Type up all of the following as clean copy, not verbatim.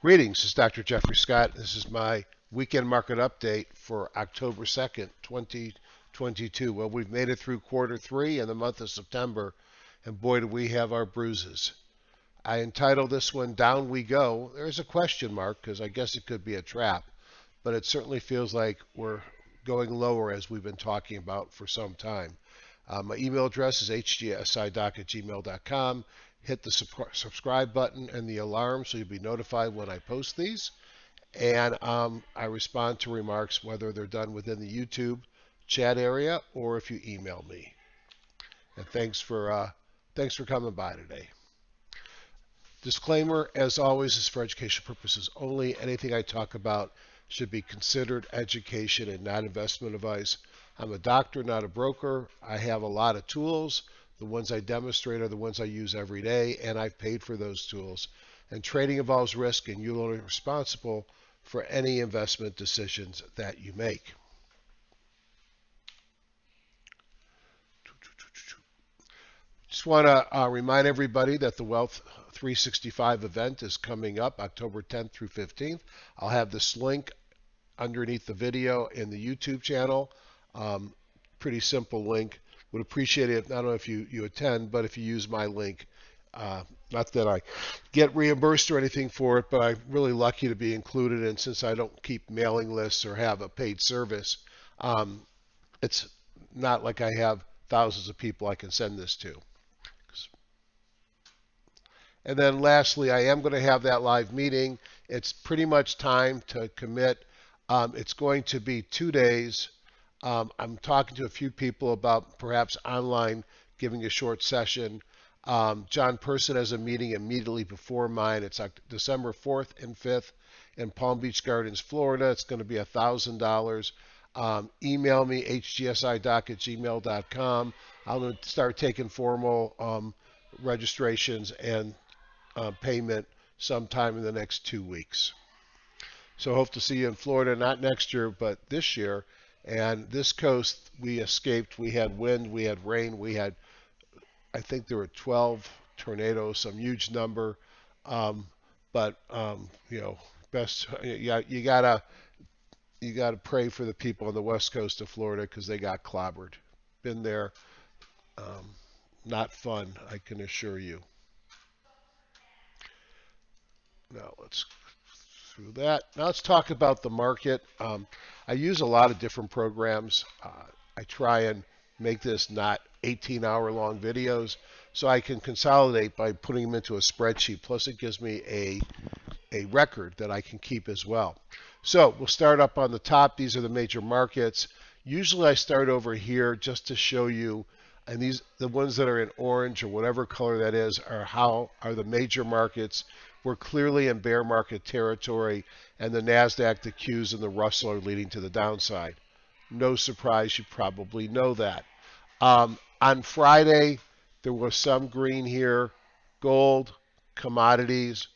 Greetings, this is Dr. Jeffrey Scott. This is my weekend market update for October 2nd, 2022. Well, we've made it through quarter three in the month of September, and boy, do we have our bruises. I entitled this one, Down We Go. There's a question mark because I guess it could be a trap, but it certainly feels like we're going lower as we've been talking about for some time. My email address is hgsidoc@gmail.com. Hit the subscribe button and the alarm so you'll be notified when I post these. And I respond to remarks whether they're done within the YouTube chat area or if you email me. And thanks for coming by today. Disclaimer, as always, is for educational purposes only. Anything I talk about should be considered education and not investment advice. I'm a doctor, not a broker. I have a lot of tools. The ones I demonstrate are the ones I use every day, and I've paid for those tools. And trading involves risk, and you're only responsible for any investment decisions that you make. Just want to remind everybody that the Wealth 365 event is coming up October 10th through 15th. I'll have this link underneath the video in the YouTube channel. Pretty simple link. Would appreciate it, not only if you attend, but if you use my link. Not that I get reimbursed or anything for it, but I'm really lucky to be included. And since I don't keep mailing lists or have a paid service, it's not like I have thousands of people I can send this to. And then lastly, I am going to have that live meeting. It's pretty much time to commit. It's going to be 2 days. I'm talking to a few people about perhaps online giving a short session. John Person has a meeting immediately before mine. It's December 4th and 5th in Palm Beach Gardens, Florida. It's going to be $1,000. Email me, hgsidoc@gmail.com. I'm going to start taking formal registrations and payment sometime in the next 2 weeks. So hope to see you in Florida, not next year, but this year. And this coast, we escaped. We had wind, we had rain, we had, I think there were 12 tornadoes, some huge number. You know, best you gotta pray for the people on the west coast of Florida because they got clobbered. Been there, not fun, I can assure you. Now let's through that. Now let's talk about the market. I use a lot of different programs. I try and make this not 18-hour long videos so I can consolidate by putting them into a spreadsheet. Plus it gives me a record that I can keep as well. So we'll start up on the top. These are the major markets. Usually I start over here just to show you, and these the ones that are in orange or whatever color that is are the major markets. We're clearly in bear market territory, and the NASDAQ, the Qs, and the Russell are leading to the downside. No surprise, you probably know that. On Friday, there was some green here. Gold, commodities,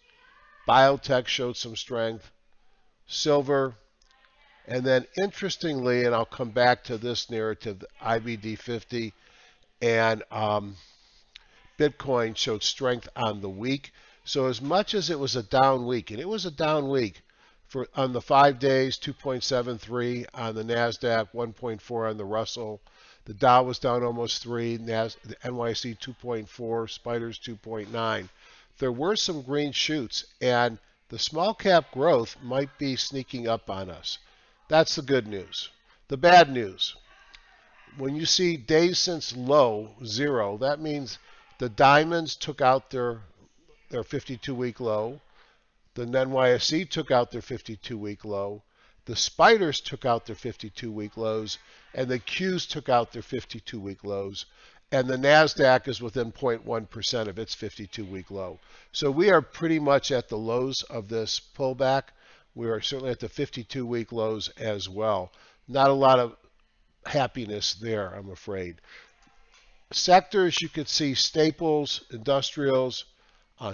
biotech showed some strength, silver, and then interestingly, and I'll come back to this narrative, the IBD 50 and Bitcoin showed strength on the week. So as much as it was a down week, and it was a down week on the 5 days, 2.73 on the NASDAQ, 1.4 on the Russell. The Dow was down almost 3, the NYSE 2.4, Spiders 2.9. There were some green shoots, and the small cap growth might be sneaking up on us. That's the good news. The bad news, when you see days since low, 0, that means the diamonds took out their 52-week low. The NYSE took out their 52-week low. The Spiders took out their 52-week lows. And the Qs took out their 52-week lows. And the NASDAQ is within 0.1% of its 52-week low. So we are pretty much at the lows of this pullback. We are certainly at the 52-week lows as well. Not a lot of happiness there, I'm afraid. Sectors, you could see staples, industrials,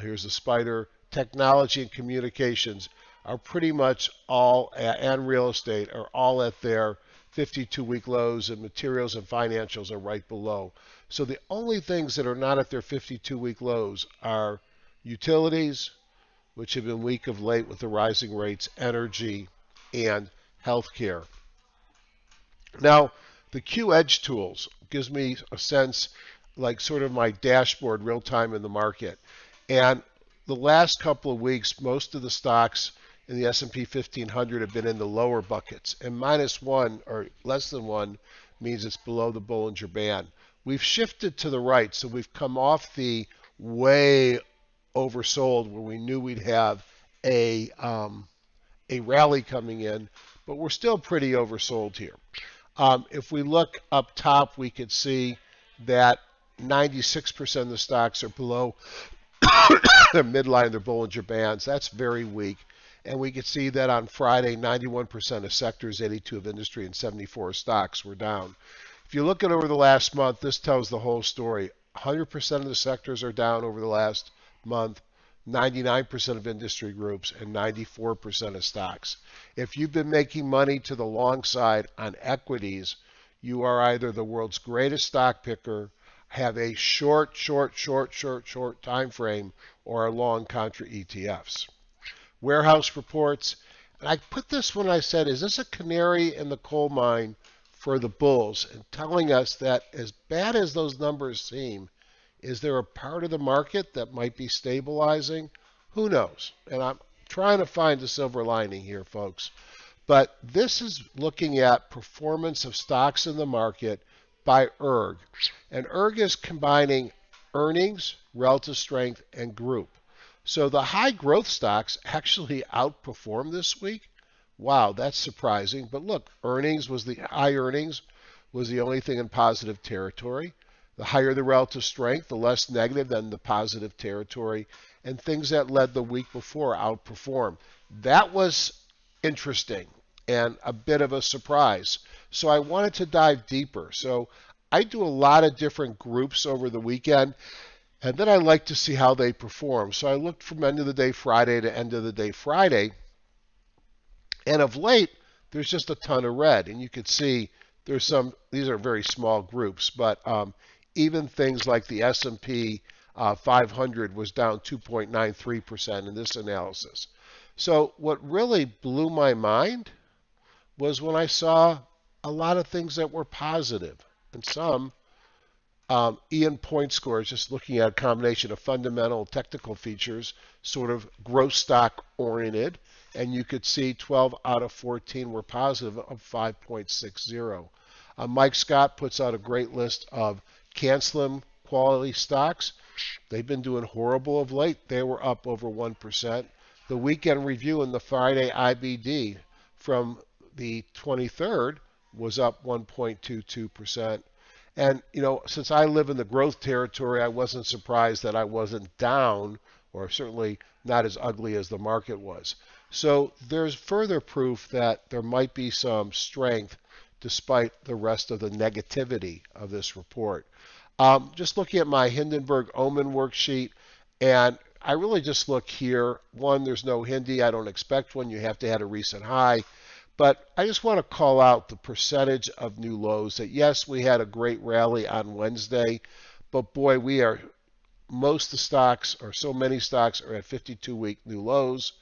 here's the spider, technology and communications are pretty much all, and real estate are all at their 52-week lows, and materials and financials are right below. So the only things that are not at their 52-week lows are utilities, which have been weak of late with the rising rates, energy, and healthcare. Now, the Q Edge tools gives me a sense like sort of my dashboard real time in the market. And the last couple of weeks, most of the stocks in the S&P 1500 have been in the lower buckets. And -1 or less than 1 means it's below the Bollinger Band. We've shifted to the right, so we've come off the way oversold where we knew we'd have a rally coming in, but we're still pretty oversold here. If we look up top, we could see that 96% of the stocks are below their midline, their Bollinger Bands. That's very weak. And we could see that on Friday, 91% of sectors, 82 of industry, and 74 stocks were down. If you look at over the last month, this tells the whole story. 100% of the sectors are down over the last month, 99% of industry groups, and 94% of stocks. If you've been making money to the long side on equities, you are either the world's greatest stock picker, have a short time frame, or are long contra ETFs. Warehouse reports, and I put this when I said, is this a canary in the coal mine for the bulls, and telling us that as bad as those numbers seem, is there a part of the market that might be stabilizing? Who knows? And I'm trying to find the silver lining here, folks. But this is looking at performance of stocks in the market by ERG. And ERG is combining earnings, relative strength, and group. So the high growth stocks actually outperformed this week. Wow, that's surprising. But look, high earnings was the only thing in positive territory. The higher the relative strength, the less negative than the positive territory. And things that led the week before outperformed. That was interesting and a bit of a surprise. So I wanted to dive deeper. So I do a lot of different groups over the weekend. And then I like to see how they perform. So I looked from end of the day Friday to end of the day Friday. And of late, there's just a ton of red. And you could see these are very small groups, but even things like the S&P 500 was down 2.93% in this analysis. So what really blew my mind was when I saw a lot of things that were positive. And some Ian point scores, just looking at a combination of fundamental technical features, sort of growth stock oriented, and you could see 12 out of 14 were positive of 5.60. Mike Scott puts out a great list of CanSlim quality stocks. They've been doing horrible of late. They were up over 1%. The weekend review in the Friday IBD from the 23rd was up 1.22%. And, since I live in the growth territory, I wasn't surprised that I wasn't down, or certainly not as ugly as the market was. So there's further proof that there might be some strength despite the rest of the negativity of this report. Just looking at my Hindenburg-Omen worksheet, and I really just look here. One, there's no Hindi. I don't expect one. You have to have a recent high. But I just want to call out the percentage of new lows that, yes, we had a great rally on Wednesday, but boy, most of the stocks, or so many stocks, are at 52-week new lows,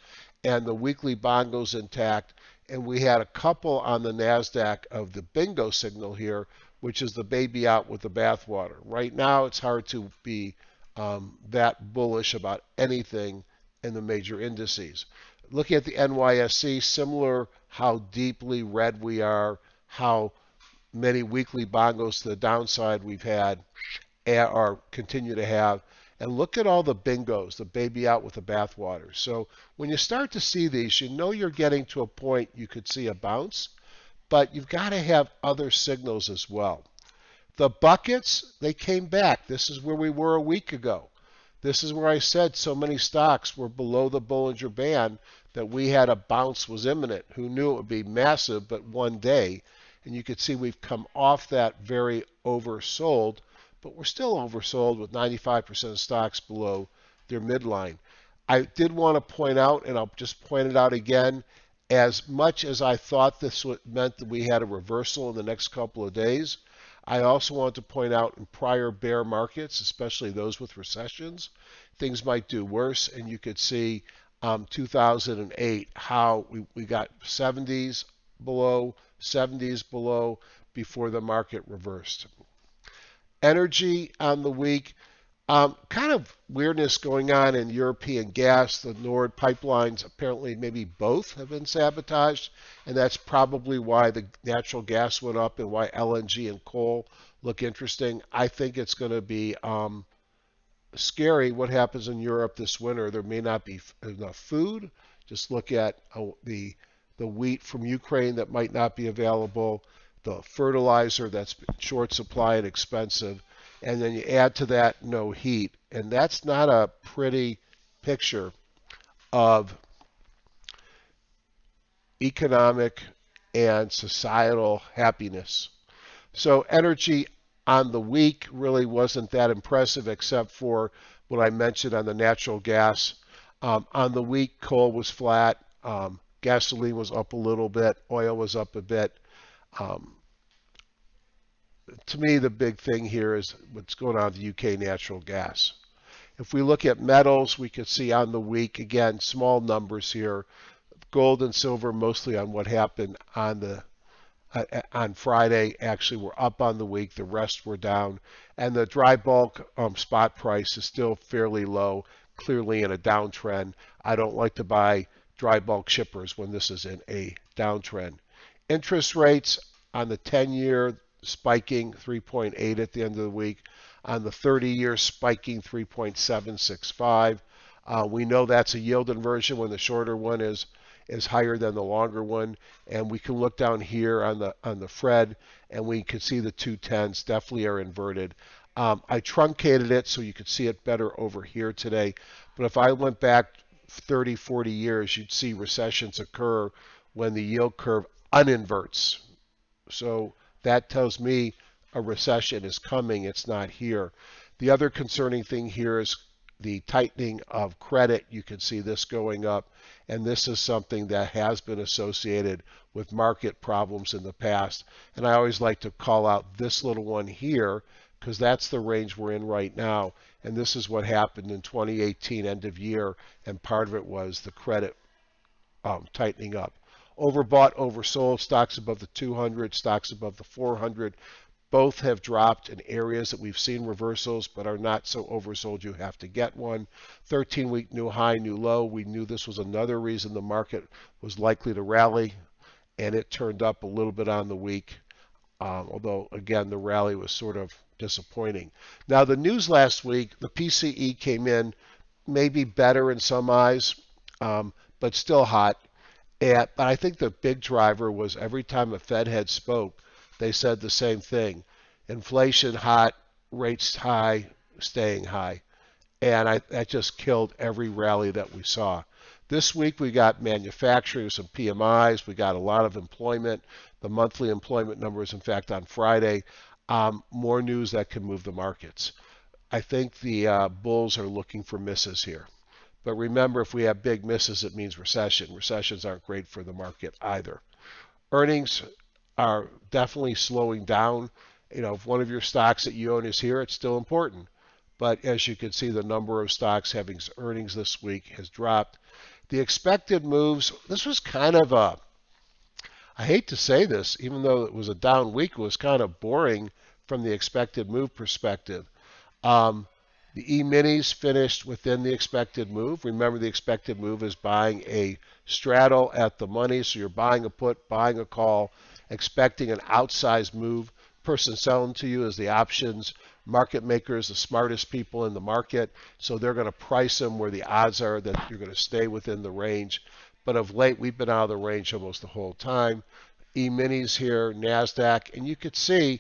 and the weekly bond goes intact. And we had a couple on the NASDAQ of the bingo signal here, which is the baby out with the bathwater. Right now, it's hard to be that bullish about anything in the major indices. Looking at the NYSE, similar how deeply red we are, how many weekly bongos to the downside we've had or continue to have. And look at all the bingos, the baby out with the bathwater. So when you start to see these, you know you're getting to a point you could see a bounce, but you've got to have other signals as well. The buckets, they came back. This is where we were a week ago. This is where I said so many stocks were below the Bollinger Band that we had a bounce was imminent. Who knew it would be massive, but one day. And you could see we've come off that very oversold, but we're still oversold with 95% of stocks below their midline. I did want to point out, and I'll just point it out again, as much as I thought this meant that we had a reversal in the next couple of days, I also want to point out in prior bear markets, especially those with recessions, things might do worse, and you could see 2008, how we got 70s below before the market reversed. Energy on the week, kind of weirdness going on in European gas. The Nord pipelines, apparently maybe both have been sabotaged, and that's probably why the natural gas went up and why LNG and coal look interesting. I think it's going to be scary what happens in Europe this winter. There may not be enough food. Just look at the wheat from Ukraine that might not be available, the fertilizer that's short supply and expensive, and then you add to that no heat, and that's not a pretty picture of economic and societal happiness. So energy on the week really wasn't that impressive except for what I mentioned on the natural gas. On the week, coal was flat. Gasoline was up a little bit. Oil was up a bit. Um, to me, the big thing here is what's going on with the UK natural gas. If we look at metals, we can see on the week, again, small numbers here. Gold and silver mostly on what happened on Friday. Actually, we're up on the week. The rest were down. And the dry bulk spot price is still fairly low, clearly in a downtrend. I don't like to buy dry bulk shippers when this is in a downtrend. Interest rates on the 10-year spiking 3.8 at the end of the week. On the 30-year spiking 3.765. We know that's a yield inversion when the shorter one is higher than the longer one, and we can look down here on the Fred, and we can see the 210s definitely are inverted. I truncated it so you could see it better over here today, but if I went back 30, 40 years, you'd see recessions occur when the yield curve uninverts. So that tells me a recession is coming, it's not here. The other concerning thing here is the tightening of credit. You can see this going up, and this is something that has been associated with market problems in the past. And I always like to call out this little one here because that's the range we're in right now, and this is what happened in 2018 end of year, and part of it was the credit tightening up. Overbought, oversold, stocks above the 200, stocks above the 400. Both have dropped in areas that we've seen reversals but are not so oversold you have to get one. 13-week new high, new low. We knew this was another reason the market was likely to rally, and it turned up a little bit on the week, although, again, the rally was sort of disappointing. Now, the news last week, the PCE came in maybe better in some eyes, but still hot. But I think the big driver was every time a Fed head spoke, they said the same thing. Inflation hot, rates high, staying high. And that just killed every rally that we saw. This week we got manufacturing, some PMIs. We got a lot of employment. The monthly employment numbers, in fact, on Friday. More news that can move the markets. I think the bulls are looking for misses here. But remember, if we have big misses, it means recession. Recessions aren't great for the market either. Earnings are definitely slowing down. You know, if one of your stocks that you own is here, it's still important. But as you can see, the number of stocks having earnings this week has dropped. The expected moves, this was kind of a, I hate to say this, even though it was a down week, it was kind of boring from the expected move perspective. The E-minis finished within the expected move. Remember, the expected move is buying a straddle at the money, so you're buying a put, buying a call, expecting an outsized move. Person selling to you is the options market makers, the smartest people in the market, so they're going to price them where the odds are that you're going to stay within the range. But of late, we've been out of the range almost the whole time. E-minis here, NASDAQ, and you could see,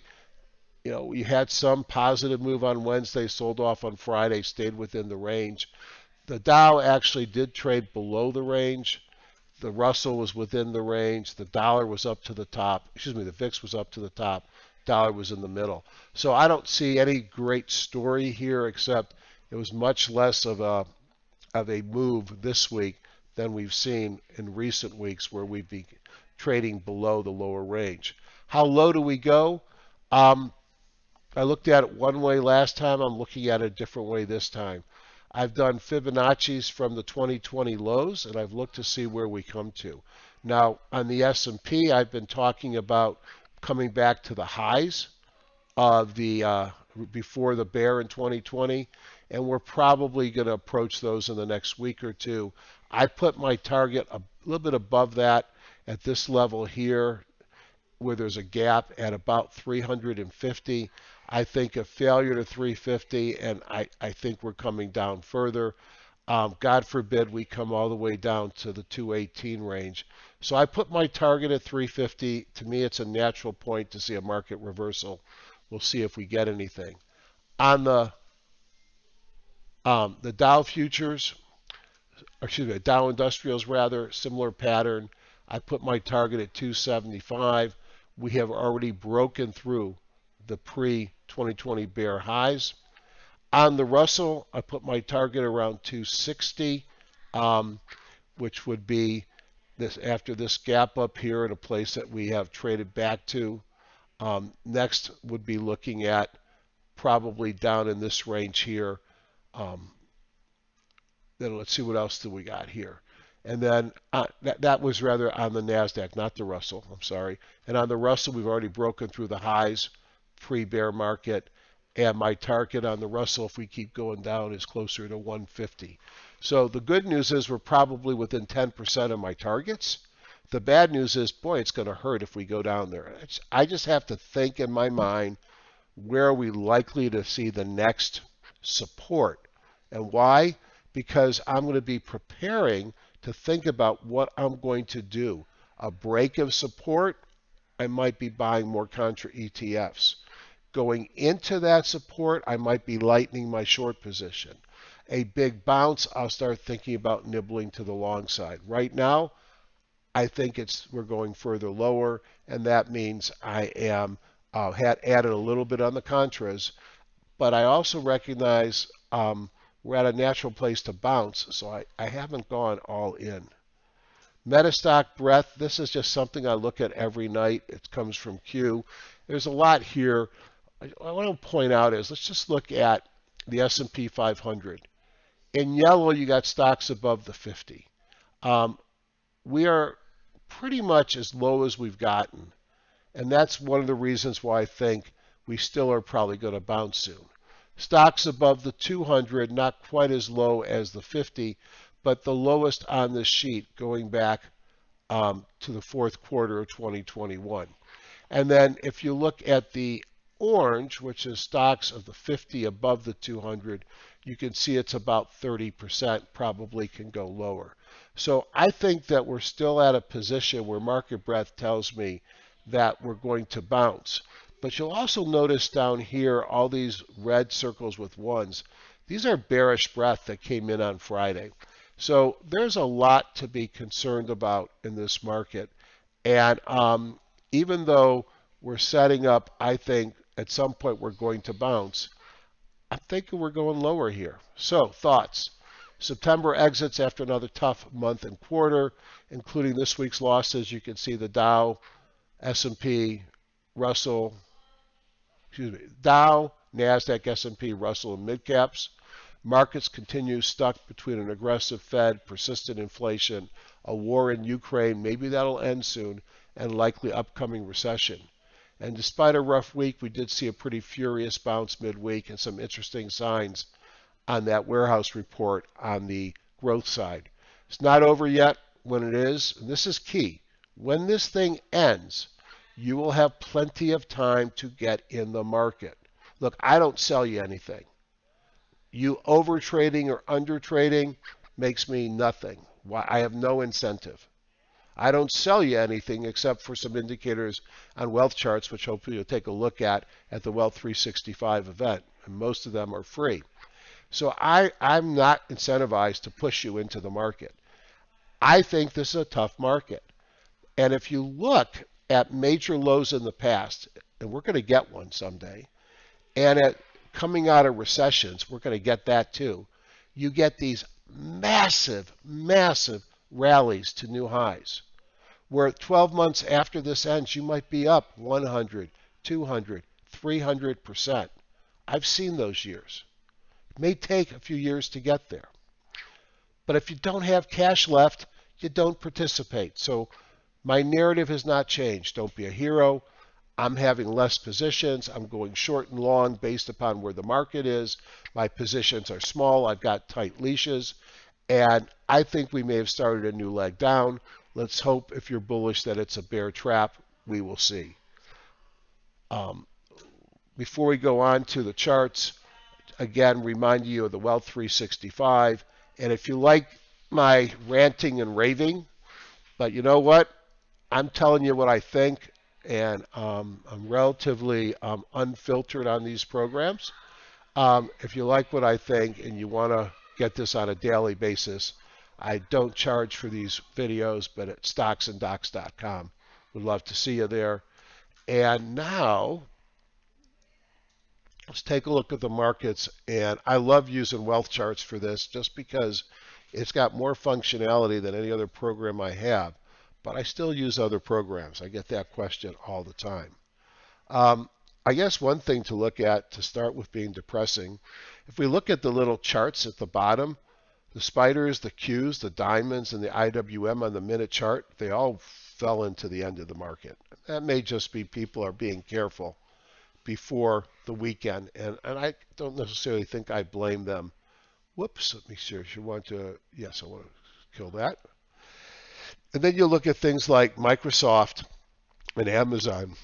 you know, you had some positive move on Wednesday, sold off on Friday, stayed within the range. The Dow actually did trade below the range. The Russell was within the range. The dollar was up to the top. Excuse me, the VIX was up to the top. Dollar was in the middle. So I don't see any great story here, except it was much less of a move this week than we've seen in recent weeks where we've been trading below the lower range. How low do we go? I looked at it one way last time. I'm looking at it a different way this time. I've done Fibonacci's from the 2020 lows, and I've looked to see where we come to. Now, on the S&P, I've been talking about coming back to the highs of the before the bear in 2020, and we're probably going to approach those in the next week or two. I put my target a little bit above that at this level here, where there's a gap at about 350. I think a failure to 350, and I think we're coming down further. God forbid we come all the way down to the 218 range. So I put my target at 350. To me, it's a natural point to see a market reversal. We'll see if we get anything. On the Dow futures, excuse me, Dow Industrials rather, similar pattern. I put my target at 275. We have already broken through the pre-2020 bear highs. On the Russell, I put my target around 260, which would be this after this gap up here at a place that we have traded back to. Next would be looking at probably down in this range here. Then let's see what else do we got here. And then that was rather on the NASDAQ, not the Russell, I'm sorry. And on the Russell, we've already broken through the highs pre-bear market. And my target on the Russell, if we keep going down, is closer to 150. So the good news is we're probably within 10% of my targets. The bad news is, boy, it's going to hurt if we go down there. I just have to think in my mind, where are we likely to see the next support? And why? Because I'm going to be preparing to think about what I'm going to do. A break of support, I might be buying more contra ETFs. Going into that support, I might be lightening my short position. A big bounce, I'll start thinking about nibbling to the long side. Right now, I think we're going further lower, and that means I am had added a little bit on the contras, but I also recognize we're at a natural place to bounce, so I haven't gone all in. Metastock breadth, this is just something I look at every night. It comes from Q. There's a lot here. What I want to point out is, let's just look at the S&P 500. In yellow, you got stocks above the 50. We are pretty much as low as we've gotten, and that's one of the reasons why I think we still are probably going to bounce soon. Stocks above the 200, not quite as low as the 50, but the lowest on this sheet going back to the fourth quarter of 2021. And then if you look at the orange, which is stocks of the 50 above the 200, you can see it's about 30%, probably can go lower. So I think that we're still at a position where market breadth tells me that we're going to bounce. But you'll also notice down here all these red circles with ones. These are bearish breadth that came in on Friday. So there's a lot to be concerned about in this market. And even though we're setting up, I think at some point we're going to bounce, I'm thinking we're going lower here. So thoughts. September exits after another tough month and quarter, including this week's losses. You can see the Dow, S&P, Russell, Dow, NASDAQ, S&P, Russell, and mid-caps. Markets continue stuck between an aggressive Fed, persistent inflation, a war in Ukraine, maybe that'll end soon, and likely upcoming recession. And despite a rough week, we did see a pretty furious bounce midweek and some interesting signs on that warehouse report on the growth side. It's not over yet. When it is, and this is key, when this thing ends, you will have plenty of time to get in the market. Look, I don't sell you anything. You over trading or under trading makes me nothing. I have no incentive. I don't sell you anything except for some indicators on WealthCharts, which hopefully you'll take a look at the Wealth 365 event, and most of them are free. So I'm not incentivized to push you into the market. I think this is a tough market. And if you look at major lows in the past, and we're going to get one someday, and at coming out of recessions, we're going to get that too, you get these massive, massive rallies to new highs, where 12 months after this ends, you might be up 100, 200, 300%. I've seen those years. It may take a few years to get there. But if you don't have cash left, you don't participate. So my narrative has not changed. Don't be a hero. I'm having less positions. I'm going short and long based upon where the market is. My positions are small. I've got tight leashes. And I think we may have started a new leg down. Let's hope, if you're bullish, that it's a bear trap. We will see. Um, Before we go on to the charts, again, remind you of the Wealth 365. And if you like my ranting and raving, but you know what? I'm telling you what I think, and I'm relatively unfiltered on these programs. If you like what I think and you want to get this on a daily basis, I don't charge for these videos, but at stocksanddocs.com. Would love to see you there. And now, let's take a look at the markets. And I love using WealthCharts for this just because it's got more functionality than any other program I have. But I still use other programs. I get that question all the time. I guess one thing to look at to start with being depressing, if we look at the little charts at the bottom, the spiders, the Qs, the diamonds, and the IWM on the minute chart, they all fell into the end of the market. That may just be people are being careful before the weekend, and I don't necessarily think I blame them. Whoops, let me see if you want to, yes, I want to kill that. And then you look at things like Microsoft and Amazon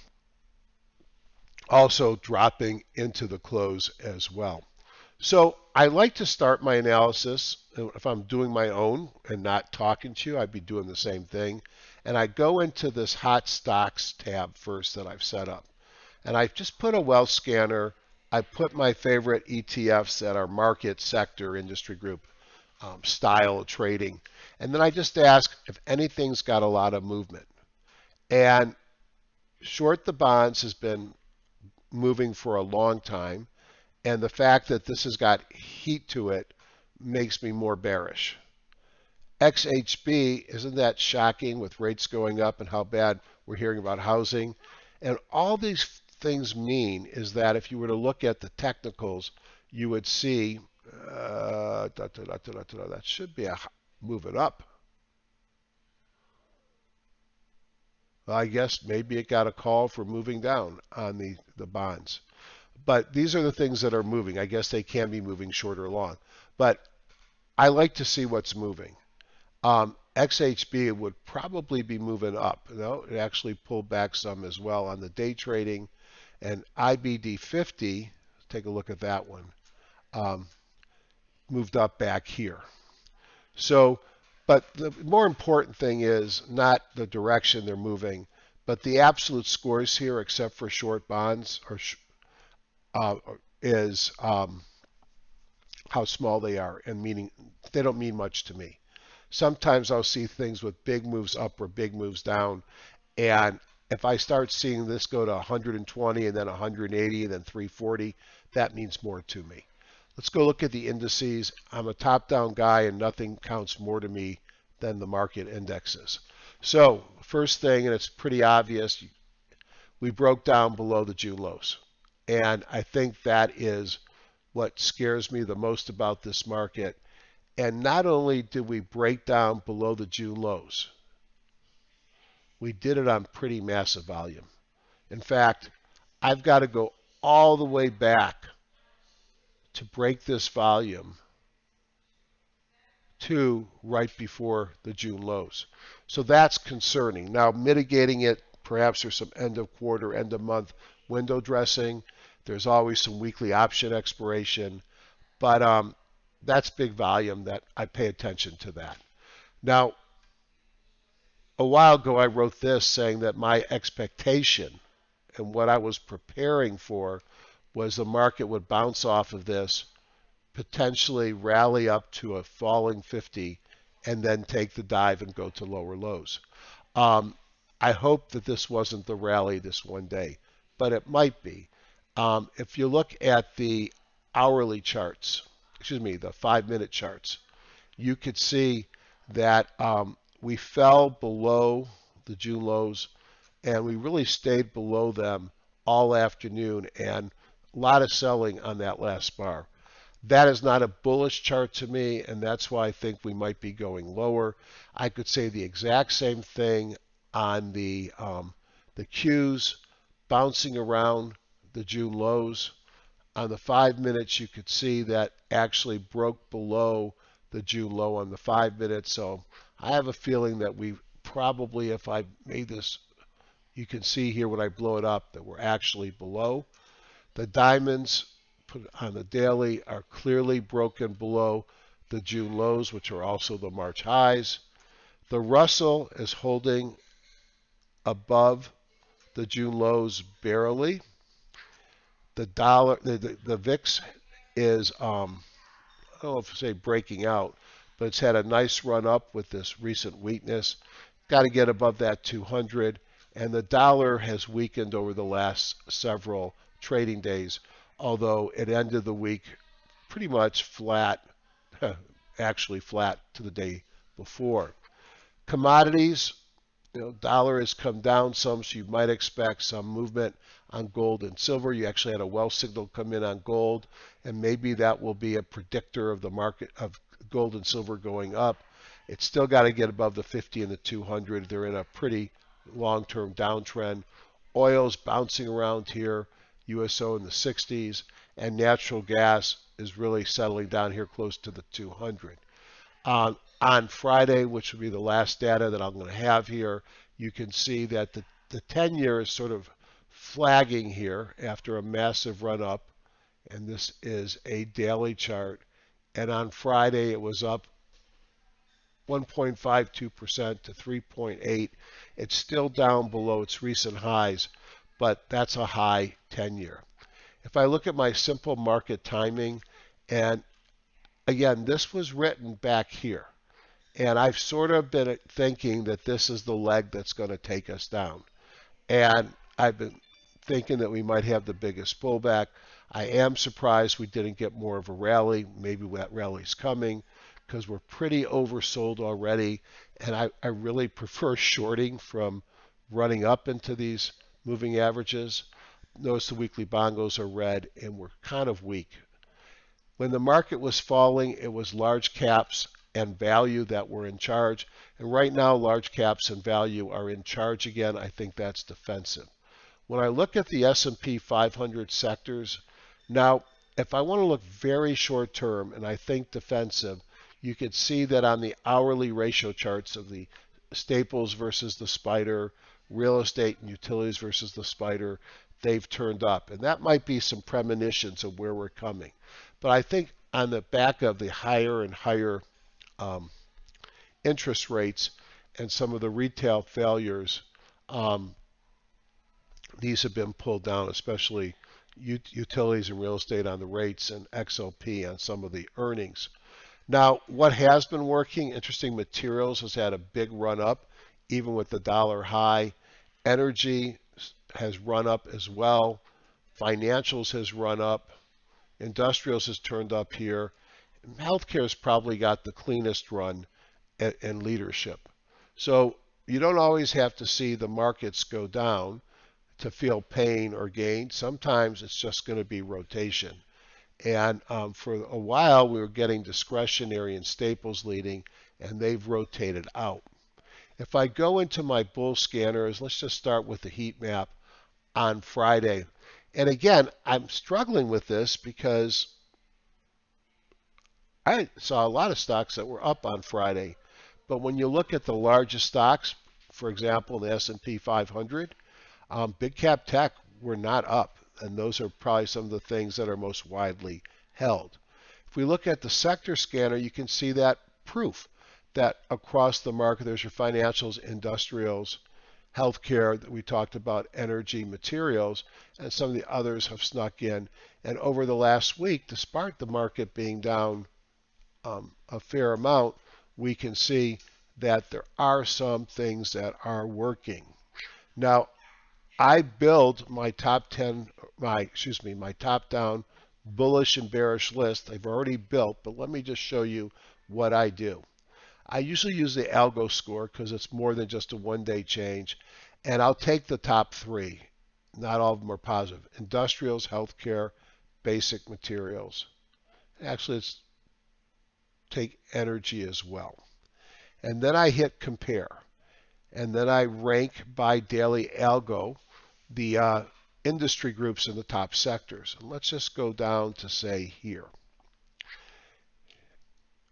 also dropping into the close as well. So I like to start my analysis. If I'm doing my own and not talking to you, I'd be doing the same thing. And I go into this hot stocks tab first that I've set up. And I just put a wealth scanner. I put my favorite ETFs that are market, sector, industry group, style of trading. And then I just ask if anything's got a lot of movement. And short the bonds has been moving for a long time. And the fact that this has got heat to it makes me more bearish. XHB, isn't that shocking with rates going up and how bad we're hearing about housing? And all these things mean is that if you were to look at the technicals, you would see that should be a move it up. Well, I guess maybe it got a call for moving down on the bonds. But these are the things that are moving. I guess they can be moving short or long. But I like to see what's moving. XHB would probably be moving up. No, it actually pulled back some as well on the day trading. And IBD 50, take a look at that one, moved up back here. So, but the more important thing is not the direction they're moving, but the absolute scores here, except for short bonds, is how small they are, and meaning they don't mean much to me. Sometimes I'll see things with big moves up or big moves down, and if I start seeing this go to 120 and then 180 and then 340, that means more to me. Let's go look at the indices. I'm a top-down guy, and nothing counts more to me than the market indexes. So first thing, and it's pretty obvious, we broke down below the June lows. And I think that is what scares me the most about this market. And not only did we break down below the June lows, we did it on pretty massive volume. In fact, I've got to go all the way back to break this volume to right before the June lows. So that's concerning. Now, mitigating it, perhaps there's some end of quarter, end of month window dressing. There's always some weekly option expiration. But that's big volume that I pay attention to that. Now, a while ago, I wrote this saying that my expectation and what I was preparing for was the market would bounce off of this, potentially rally up to a falling 50, and then take the dive and go to lower lows. I hope that this wasn't the rally this one day, but it might be. If you look at the hourly charts, excuse me, the 5-minute charts, you could see that we fell below the June lows, and we really stayed below them all afternoon, and a lot of selling on that last bar. That is not a bullish chart to me, and that's why I think we might be going lower. I could say the exact same thing on the Qs bouncing around the June lows. On the 5 minutes, you could see that actually broke below the June low on the 5 minutes. So I have a feeling that we probably, if I made this, you can see here when I blow it up that we're actually below. The diamonds put on the daily are clearly broken below the June lows, which are also the March highs. The Russell is holding above the June lows barely. The dollar, the VIX is, I don't know if I say breaking out, but it's had a nice run up with this recent weakness. Got to get above that 200, and the dollar has weakened over the last several trading days, although it ended the week pretty much flat, actually flat to the day before. Commodities, dollar has come down some, so you might expect some movement on gold and silver. You actually had a well signal come in on gold, and maybe that will be a predictor of the market of gold and silver going up. It's still got to get above the 50 and the 200. They're in a pretty long-term downtrend. Oil's bouncing around here, USO in the 60s, and natural gas is really settling down here close to the 200. On Friday, which will be the last data that I'm going to have here, you can see that the 10-year is sort of flagging here after a massive run up, and this is a daily chart. And on Friday, it was up 1.52% to 3.8. It's still down below its recent highs, but that's a high 10-year. If I look at my simple market timing, and again, this was written back here. And I've sort of been thinking that this is the leg that's going to take us down. And I've been thinking that we might have the biggest pullback. I am surprised we didn't get more of a rally. Maybe that rally's coming because we're pretty oversold already. And I really prefer shorting from running up into these moving averages. Notice the weekly bongos are red and we're kind of weak. When the market was falling, it was large caps and value that were in charge. And right now, large caps and value are in charge again. I think that's defensive. When I look at the S&P 500 sectors, now, if I want to look very short term and I think defensive, you could see that on the hourly ratio charts of the staples versus the spider, real estate and utilities versus the spider, they've turned up. And that might be some premonitions of where we're coming. But I think on the back of the higher and higher interest rates and some of the retail failures, these have been pulled down, especially utilities and real estate on the rates and XLP on some of the earnings. Now, what has been working, interesting materials has had a big run up, even with the dollar high. Energy has run up as well. Financials has run up. Industrials has turned up here. Healthcare has probably got the cleanest run in leadership. So you don't always have to see the markets go down to feel pain or gain. Sometimes it's just going to be rotation. And for a while, we were getting discretionary and staples leading, and they've rotated out. If I go into my bull scanners, let's just start with the heat map on Friday. And again, I'm struggling with this because I saw a lot of stocks that were up on Friday. But when you look at the largest stocks, for example, the S&P 500, big cap tech were not up. And those are probably some of the things that are most widely held. If we look at the sector scanner, you can see that proof that across the market, there's your financials, industrials, healthcare that we talked about, energy, materials, and some of the others have snuck in. And over the last week, despite the market being down a fair amount, we can see that there are some things that are working. Now, I build my top down bullish and bearish list. I've already built, but let me just show you what I do. I usually use the algo score because it's more than just a one-day change, and I'll take the top three. Not all of them are positive. Industrials, healthcare, basic materials. Actually, let's take energy as well. And then I hit compare. And then I rank by daily algo the industry groups in the top sectors. And let's just go down to say here.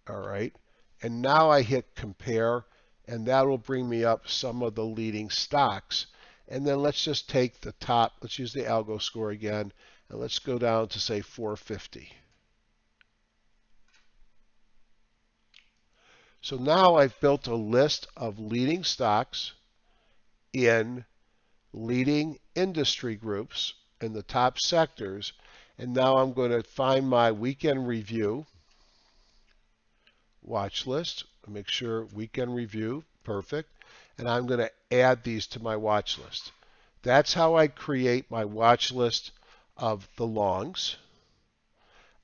All right. And now I hit compare, and that will bring me up some of the leading stocks. And then let's just take the top, let's use the algo score again, and let's go down to say 450. So now I've built a list of leading stocks in leading industry groups in the top sectors. And now I'm going to find my weekend review watch list. Make sure weekend review, perfect. And I'm going to add these to my watch list. That's how I create my watch list of the longs.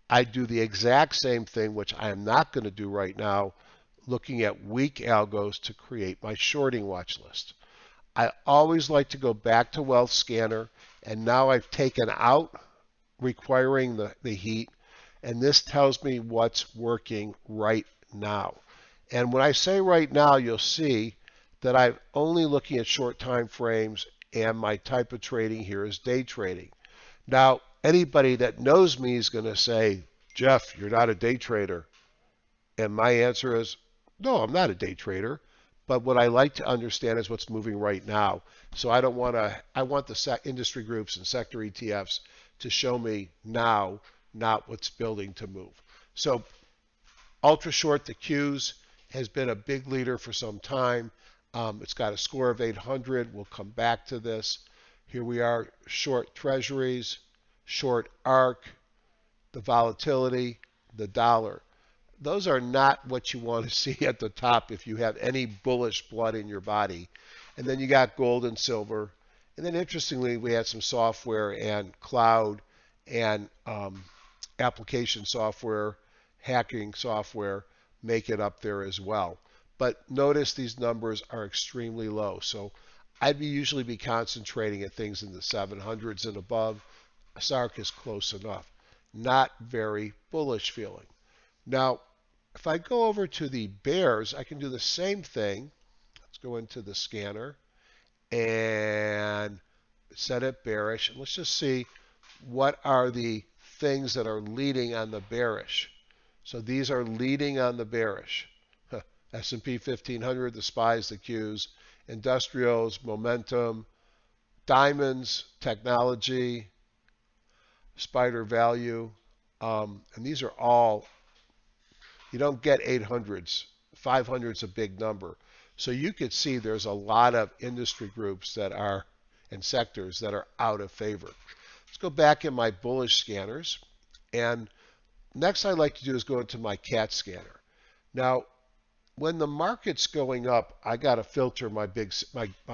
I do the exact same thing, which I am not going to do right now, looking at weak algos to create my shorting watch list. I always like to go back to Wealth Scanner, and now I've taken out requiring the heat, and this tells me what's working right now. And when I say right now, you'll see that I'm only looking at short time frames, and my type of trading here is day trading. Now, anybody that knows me is going to say, Jeff, you're not a day trader. And my answer is, no, I'm not a day trader. But what I like to understand is what's moving right now. So I don't want to, I want the industry groups and sector ETFs to show me now, not what's building to move. So ultra short, the Qs has been a big leader for some time. It's got a score of 800. We'll come back to this. Here we are, short treasuries, short ARC, the volatility, the dollar. Those are not what you want to see at the top if you have any bullish blood in your body. And then you got gold and silver. And then interestingly, we had some software and cloud and application software, hacking software make it up there as well. But notice these numbers are extremely low. So I'd usually be concentrating at things in the 700s and above. SARC is close enough. Not very bullish feeling. Now, if I go over to the bears, I can do the same thing. Let's go into the scanner and set it bearish. And let's just see what are the things that are leading on the bearish. So these are leading on the bearish. S&P 1500, the SPYs, the Qs, industrials, momentum, diamonds, technology, spider value. And these are all, you don't get 800s. 500 is a big number. So you could see there's a lot of industry groups that are, and sectors that are out of favor. Let's go back in my bullish scanners. And next I'd like to do is go into my CAT scanner. Now, when the market's going up, I got to filter my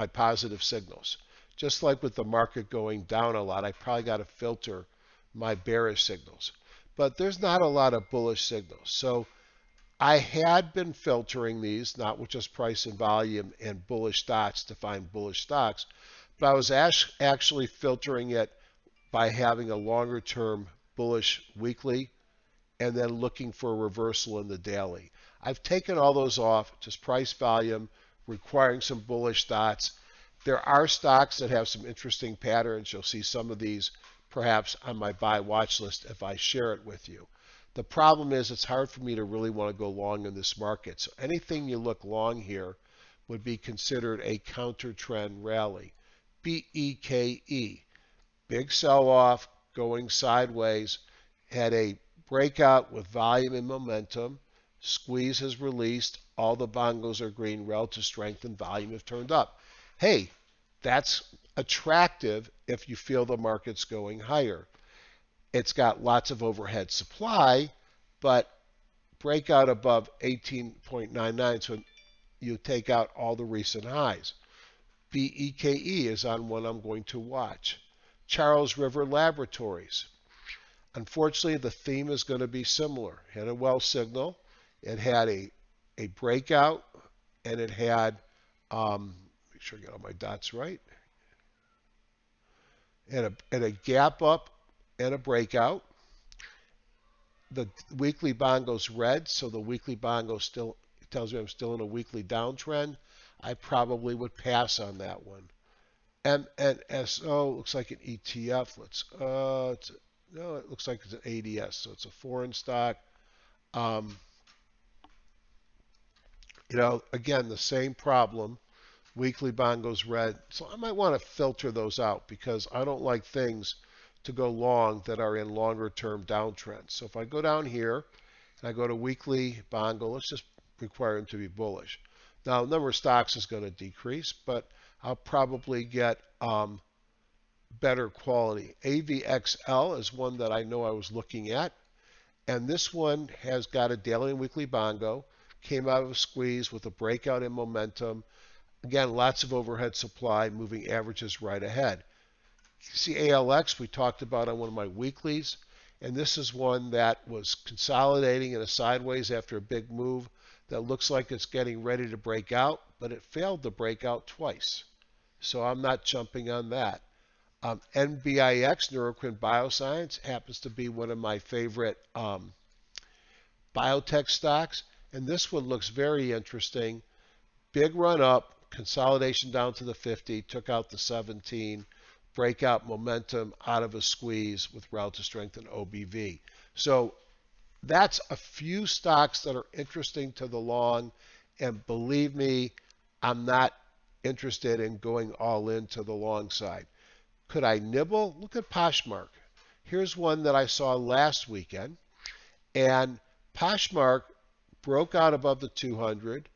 positive signals. Just like with the market going down a lot, I probably got to filter my bearish signals. But there's not a lot of bullish signals. So I had been filtering these, not with just price and volume and bullish dots to find bullish stocks, but I was actually filtering it by having a longer term bullish weekly and then looking for a reversal in the daily. I've taken all those off, just price volume, requiring some bullish dots. There are stocks that have some interesting patterns. You'll see some of these perhaps on my buy watch list if I share it with you. The problem is it's hard for me to really want to go long in this market. So anything you look long here would be considered a counter trend rally. BEKE, big sell-off, going sideways, had a breakout with volume and momentum. Squeeze has released. All the bongos are green. Relative strength and volume have turned up. Hey, that's attractive if you feel the market's going higher. It's got lots of overhead supply, but breakout above 18.99, so you take out all the recent highs. BEKE is on one I'm going to watch. Charles River Laboratories. Unfortunately, the theme is going to be similar. Had a well signal. It had a breakout, and it had, make sure I get all my dots right, and a gap up and a breakout. the weekly bond goes red, so the weekly bond goes still tells me I'm still in a weekly downtrend. I probably would pass on that one. MNSO looks like an ETF. No, it looks like it's an ADS, so it's a foreign stock. Um, again, the same problem. Weekly bond goes red. So I might want to filter those out because I don't like things to go long that are in longer term downtrends. So if I go down here and I go to weekly bond go, let's just require them to be bullish. Now, the number of stocks is going to decrease, but I'll probably get better quality. AVXL is one that I know I was looking at, and this one has got a daily and weekly bongo, came out of a squeeze with a breakout in momentum. Again, lots of overhead supply, moving averages right ahead. See ALX, we talked about on one of my weeklies, and this is one that was consolidating in a sideways after a big move that looks like it's getting ready to break out, but it failed to break out twice. So I'm not jumping on that. NBIX, Neurocrine Bioscience, happens to be one of my favorite biotech stocks, and this one looks very interesting. Big run up, consolidation down to the 50, took out the 17, breakout momentum out of a squeeze with relative strength and OBV. So that's a few stocks that are interesting to the long, and believe me, I'm not interested in going all into the long side. Could I nibble? Look at Poshmark. Here's one that I saw last weekend, and Poshmark broke out above the 200,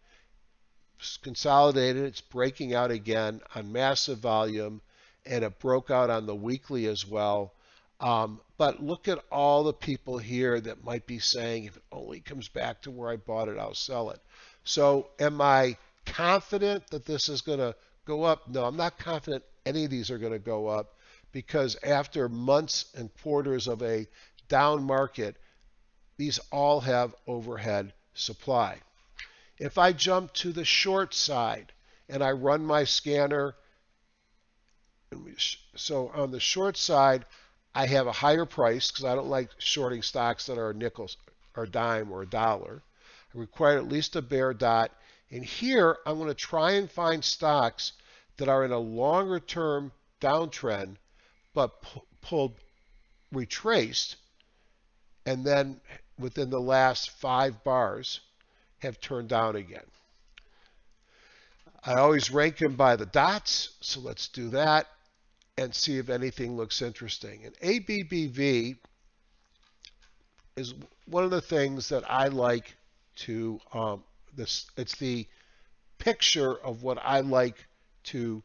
consolidated, it's breaking out again on massive volume, and it broke out on the weekly as well. But look at all the people here that might be saying, if it only comes back to where I bought it, I'll sell it. So am I confident that this is going to go up? No, I'm not confident any of these are going to go up because after months and quarters of a down market, these all have overhead supply. If I jump to the short side and I run my scanner, so on the short side, I have a higher price because I don't like shorting stocks that are nickels or dime or a dollar. I require at least a bear dot. And here, I'm going to try and find stocks that are in a longer term downtrend, but pulled, retraced, and then within the last 5 bars have turned down again. I always rank them by the dots, so let's do that and see if anything looks interesting. And ABBV is one of the things that I like to, it's the picture of what I like to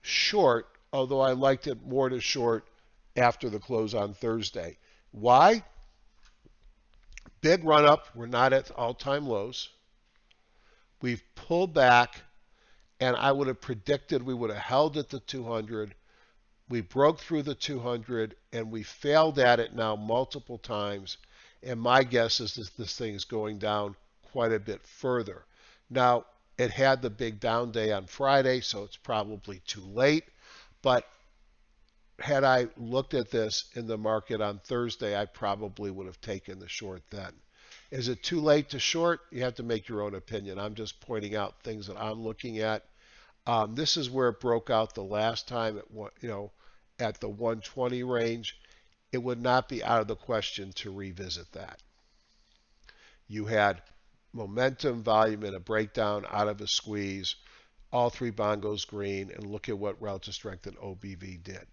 short, although I liked it more to short after the close on Thursday. Why? Big run up, we're not at all-time lows. We've pulled back, and I would have predicted we would have held at the 200. We broke through the 200, and we failed at it now multiple times. And my guess is that this thing is going down quite a bit further. Now, it had the big down day on Friday, so it's probably too late. But had I looked at this in the market on Thursday, I probably would have taken the short then. Is it too late to short? You have to make your own opinion. I'm just pointing out things that I'm looking at. This is where it broke out the last time at the 120 range. It would not be out of the question to revisit that. You had momentum, volume, and a breakdown out of a squeeze. All 3 bongos green, and look at what relative strength and OBV did.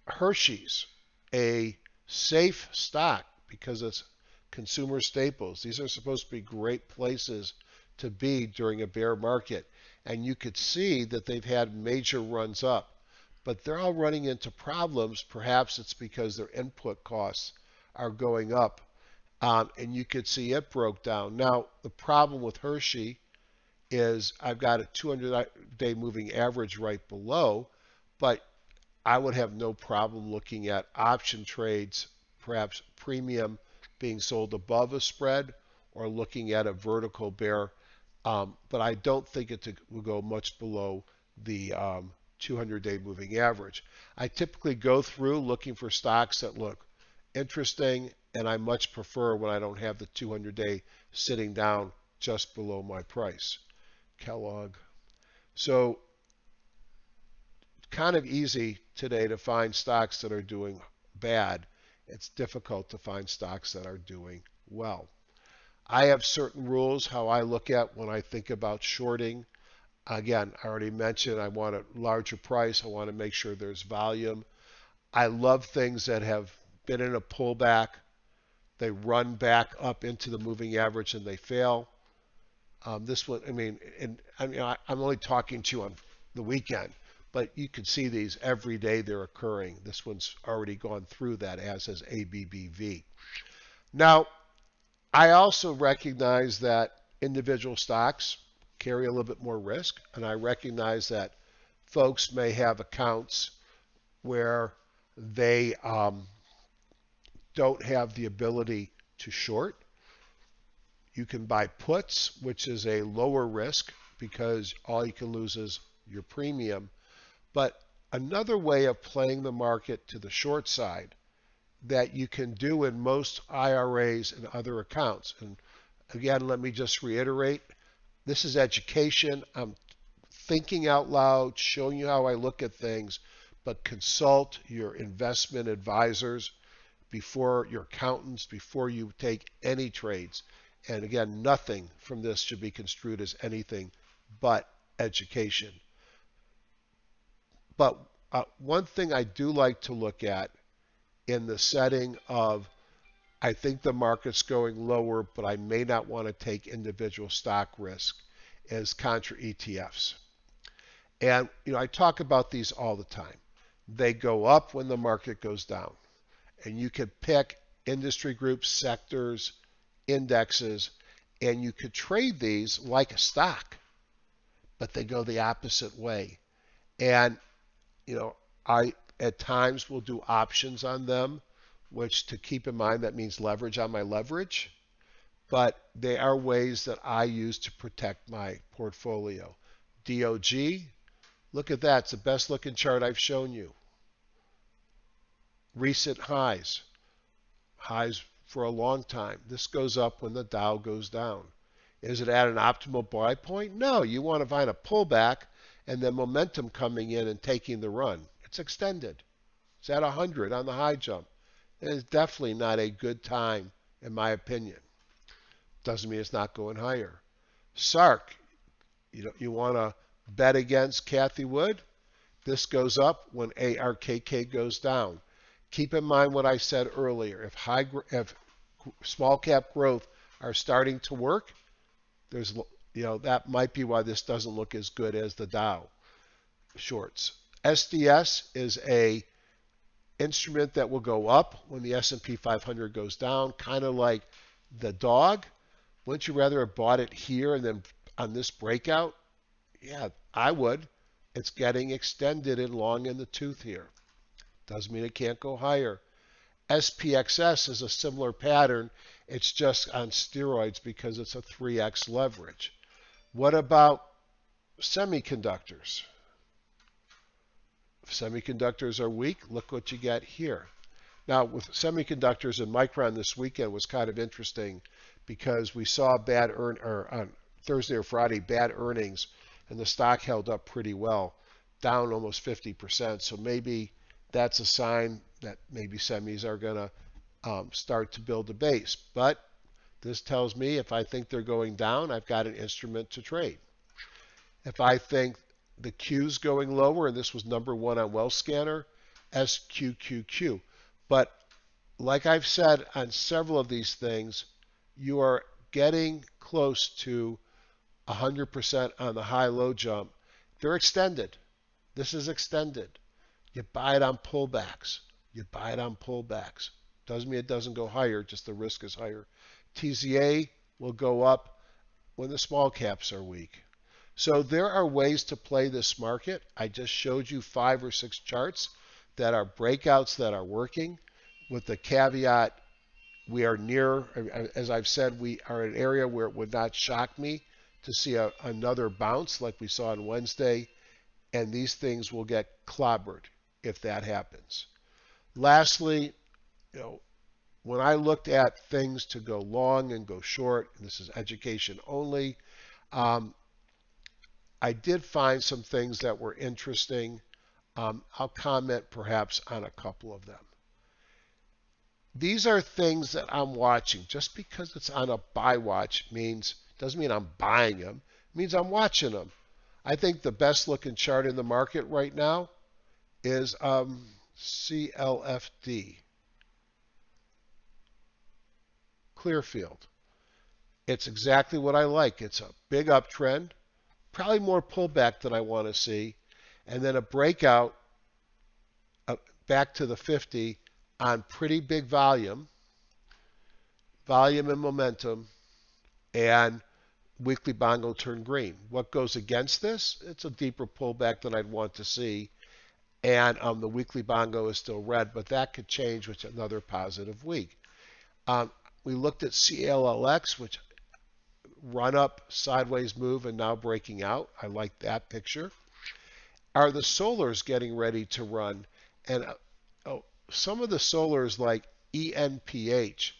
Hershey's, a safe stock because it's consumer staples. These are supposed to be great places to be during a bear market. And you could see that they've had major runs up. But they're all running into problems. Perhaps it's because their input costs are going up. And you could see it broke down. Now, the problem with Hershey is I've got a 200-day moving average right below, but I would have no problem looking at option trades, perhaps premium being sold above a spread, or looking at a vertical bear. But I don't think it will go much below the 200-day moving average. I typically go through looking for stocks that look interesting, and I much prefer when I don't have the 200-day sitting down just below my price. Kellogg. So kind of easy today to find stocks that are doing bad. It's difficult to find stocks that are doing well. I have certain rules how I look at when I think about shorting. Again, I already mentioned I want a larger price. I want to make sure there's volume. I love things that have been in a pullback. They run back up into the moving average and they fail. This one, I'm only talking to you on the weekend, but you can see these every day they're occurring. This one's already gone through that, as has ABBV. Now, I also recognize that individual stocks carry a little bit more risk, and I recognize that folks may have accounts where they don't have the ability to short. You can buy puts, which is a lower risk because all you can lose is your premium. But another way of playing the market to the short side that you can do in most IRAs and other accounts. And again, let me just reiterate, this is education. I'm thinking out loud, showing you how I look at things, but consult your investment advisors before your accountants, before you take any trades. And again, nothing from this should be construed as anything but education. But one thing I do like to look at in the setting of I think the market's going lower, but I may not want to take individual stock risk is contra ETFs. And I talk about these all the time. They go up when the market goes down. And you could pick industry groups, sectors, indexes, and you could trade these like a stock, but they go the opposite way. And, I at times will do options on them, which to keep in mind, that means leverage on my leverage. But they are ways that I use to protect my portfolio. DOG, look at that. It's the best looking chart I've shown you. Recent highs for a long time. This goes up when the Dow goes down. Is it at an optimal buy point? No, you want to find a pullback and then momentum coming in and taking the run. It's extended. It's at 100 on the high jump. It is definitely not a good time, in my opinion. Doesn't mean it's not going higher. SARK, you want to bet against Kathy Wood? This goes up when ARKK goes down. Keep in mind what I said earlier. If small cap growth are starting to work, there's that might be why this doesn't look as good as the Dow shorts. SDS is a instrument that will go up when the S&P 500 goes down, kind of like the dog. Wouldn't you rather have bought it here and then on this breakout? Yeah, I would. It's getting extended and long in the tooth here. Doesn't mean it can't go higher. SPXS is a similar pattern. It's just on steroids because it's a 3x leverage. What about semiconductors? If semiconductors are weak, look what you get here. Now, with semiconductors and Micron this weekend was kind of interesting because we saw on Thursday or Friday bad earnings, and the stock held up pretty well, down almost 50%. So maybe that's a sign that maybe semis are going to start to build a base. But this tells me if I think they're going down, I've got an instrument to trade. If I think the Q's going lower, and this was number one on Wealth Scanner, SQQQ. But like I've said on several of these things, you are getting close to 100% on the high-low jump. They're extended. This is extended. You buy it on pullbacks. You buy it on pullbacks. Doesn't mean it doesn't go higher, just the risk is higher. TZA will go up when the small caps are weak. So there are ways to play this market. I just showed you 5 or 6 charts that are breakouts that are working, with the caveat we are near, as I've said, we are in an area where it would not shock me to see another bounce like we saw on Wednesday, and these things will get clobbered if that happens. Lastly, when I looked at things to go long and go short, and this is education only, um, I did find some things that were interesting. I'll comment perhaps on a couple of them. These are things that I'm watching. Just because it's on a buy watch doesn't mean I'm buying them. It means I'm watching them. I think the best looking chart in the market right now is CLFD, Clearfield. It's exactly what I like. It's a big uptrend, probably more pullback than I want to see, and then a breakout back to the 50 on pretty big volume and momentum, and weekly bongo turned green. What goes against this? It's a deeper pullback than I'd want to see, and the weekly bongo is still red, but that could change with another positive week. We looked at CLLX, which run up, sideways move, and now breaking out. I like that picture. Are the solars getting ready to run? And some of the solars like ENPH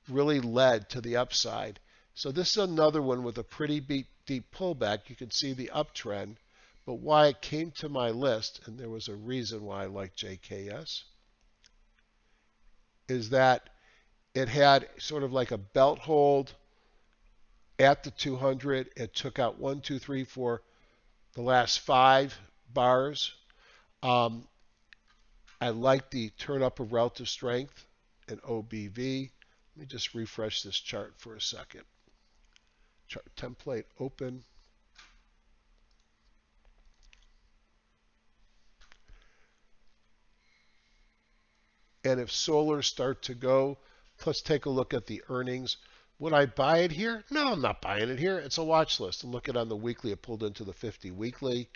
really led to the upside. So this is another one with a pretty deep pullback. You can see the uptrend, but why it came to my list, and there was a reason why I like JKS, is that it had sort of like a belt hold at the 200. It took out 1, 2, 3, 4, the last 5 bars. I like the turn up of relative strength in OBV. Let me just refresh this chart for a second. Chart template open. And if solars start to go, let's take a look at the earnings. Would I buy it here? No, I'm not buying it here. It's a watch list. And look at on the weekly, it pulled into the 50 weekly.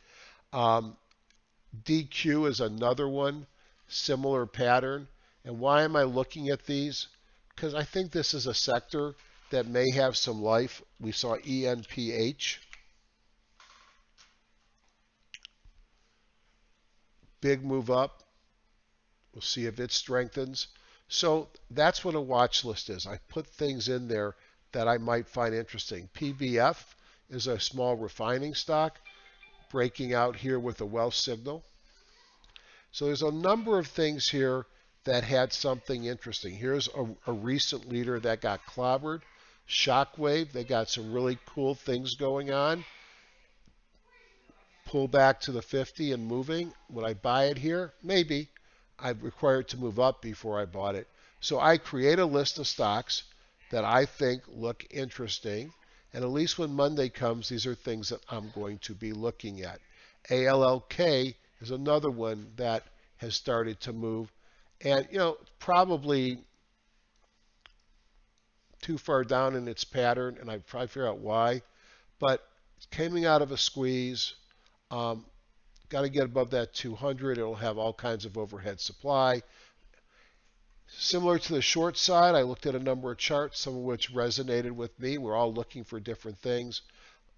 DQ is another one, similar pattern. And why am I looking at these? Because I think this is a sector that may have some life. We saw ENPH. Big move up. We'll see if it strengthens. So that's what a watch list is. I put things in there that I might find interesting. PBF is a small refining stock, breaking out here with a wealth signal. So there's a number of things here that had something interesting. Here's a recent leader that got clobbered. Shockwave, they got some really cool things going on. Pull back to the 50 and moving. Would I buy it here? Maybe. I'd require it to move up before I bought it. So I create a list of stocks that I think look interesting. And at least when Monday comes, these are things that I'm going to be looking at. ALLK is another one that has started to move. And, probably too far down in its pattern, and I'd probably figure out why. But it's coming out of a squeeze. Got to get above that 200. It'll have all kinds of overhead supply. Similar to the short side, I looked at a number of charts, some of which resonated with me. We're all looking for different things.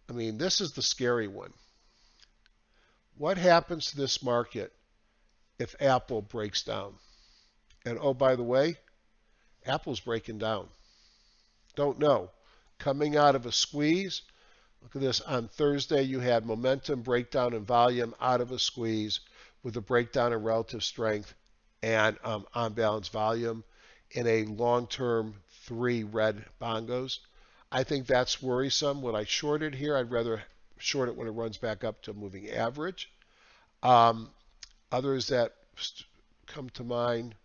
I mean, this is the scary one. What happens to this market if Apple breaks down? And oh, by the way, Apple's breaking down. Don't know. Coming out of a squeeze. Look at this. On Thursday, you had momentum, breakdown, and volume out of a squeeze with a breakdown in relative strength and on-balance volume in a long-term 3 red bongos. I think that's worrisome. Would I short it here? I'd rather short it when it runs back up to moving average. Others that come to mind,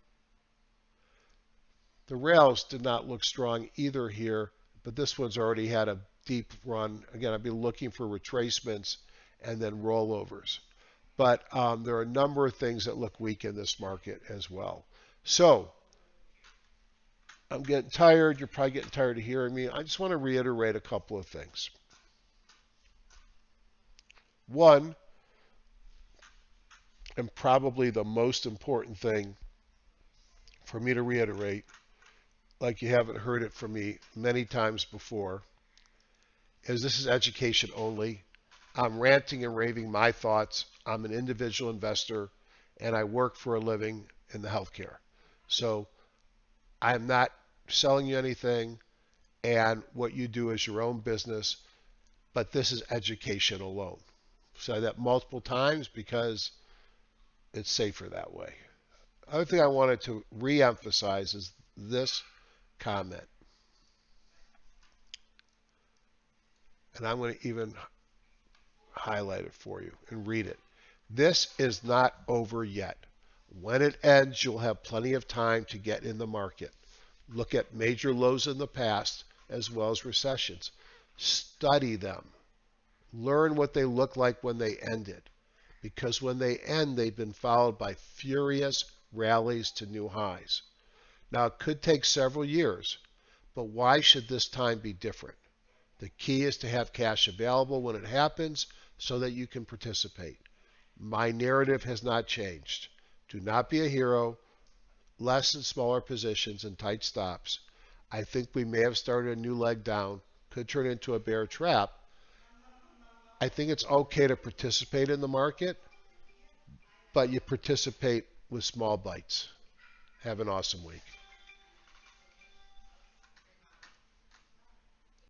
the rails did not look strong either here, but this one's already had a deep run. Again, I'd be looking for retracements and then rollovers. But there are a number of things that look weak in this market as well. So I'm getting tired. You're probably getting tired of hearing me. I just want to reiterate a couple of things. One, and probably the most important thing for me to reiterate, like you haven't heard it from me many times before, is this is education only. I'm ranting and raving my thoughts. I'm an individual investor, and I work for a living in the healthcare. So I'm not selling you anything, and what you do is your own business, but this is education alone. Say that multiple times because it's safer that way. Other thing I wanted to re-emphasize is this comment, and I'm going to even highlight it for you and read it. This is not over yet. When it ends, you'll have plenty of time to get in the market. Look at major lows in the past as well as recessions. Study them. Learn what they look like when they ended. Because when they end, they've been followed by furious rallies to new highs. Now, it could take several years, but why should this time be different? The key is to have cash available when it happens so that you can participate. My narrative has not changed. Do not be a hero. Less and smaller positions and tight stops. I think we may have started a new leg down. Could turn into a bear trap. I think it's okay to participate in the market, but you participate with small bites. Have an awesome week.